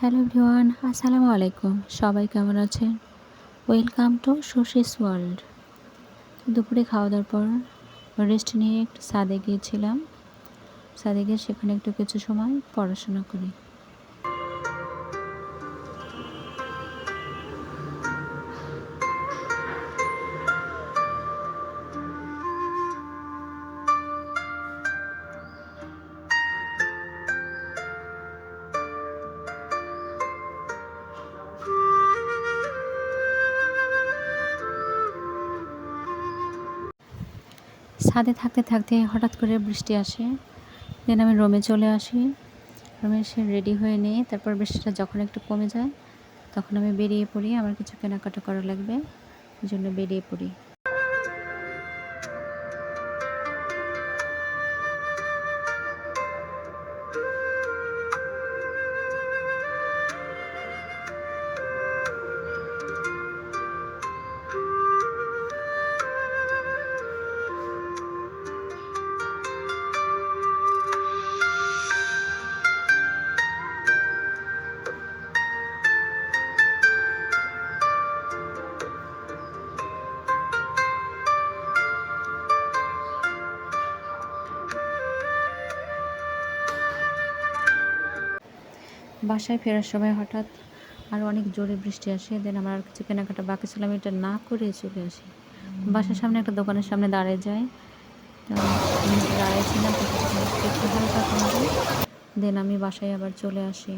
Hello everyone, আসসালামু আলাইকুম। সবাই কেমন আছেন? Welcome to Shashi's world. দুপুরে খাওয়া-দাওয়ার পর রেস্ট নিয়ে একটু ছাদে গিয়েছিলাম। ছাদে গিয়ে সেখানে একটু কিছু সময় পড়াশোনা করি। ছাদে থাকতে থাকতে হঠাৎ করে বৃষ্টি আসে। দেন আমি রুমে চলে আসি। রুমে এসে রেডি হয়ে নিয়ে তারপর বৃষ্টিটা যখন একটু কমে যায় তখন আমি বেরিয়ে পড়ি। আমার কিছু কেনাকাটা করা লাগবে, এজন্য বেরিয়ে পড়ি। বাসায় ফেরার সময় হঠাৎ আরও অনেক জোরে বৃষ্টি আসে। দেন আমার আর কিছু কেনাকাটা বাকি ছিল, আমি এটা না করে চলে আসি। বাসার সামনে একটা দোকানের সামনে দাঁড়িয়ে যাই। তো আমি দাঁড়িয়েছিলাম একটু হালকা কমবে, দেন আমি বাসায় আবার চলে আসি।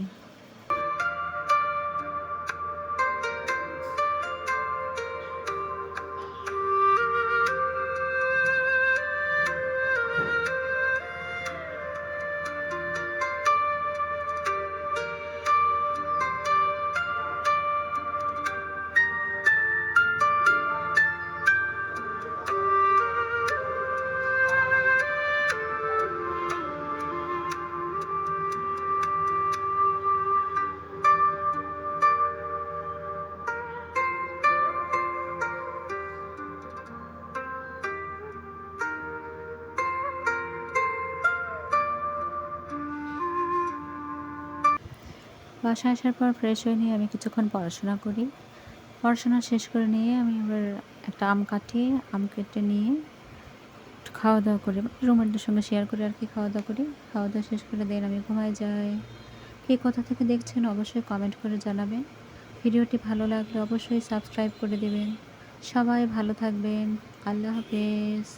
বাসায় আসার পর ফ্রেশ হয়ে নিয়ে আমি কিছুক্ষণ পড়াশোনা করি। পড়াশোনা শেষ করে নিয়ে আমি আবার একটা আম কাটি, আম কেটে নিয়ে একটু খাওয়া দাওয়া করি, রুমমেটদের সঙ্গে শেয়ার করে আর কি খাওয়া দাওয়া করি। খাওয়া দাওয়া শেষ করে দেন আমি ঘুমায় যাই। কে কোথা থেকে দেখছেন অবশ্যই কমেন্ট করে জানাবেন। ভিডিওটি ভালো লাগলে অবশ্যই সাবস্ক্রাইব করে দেবেন। সবাই ভালো থাকবেন। আল্লাহ হাফেজ।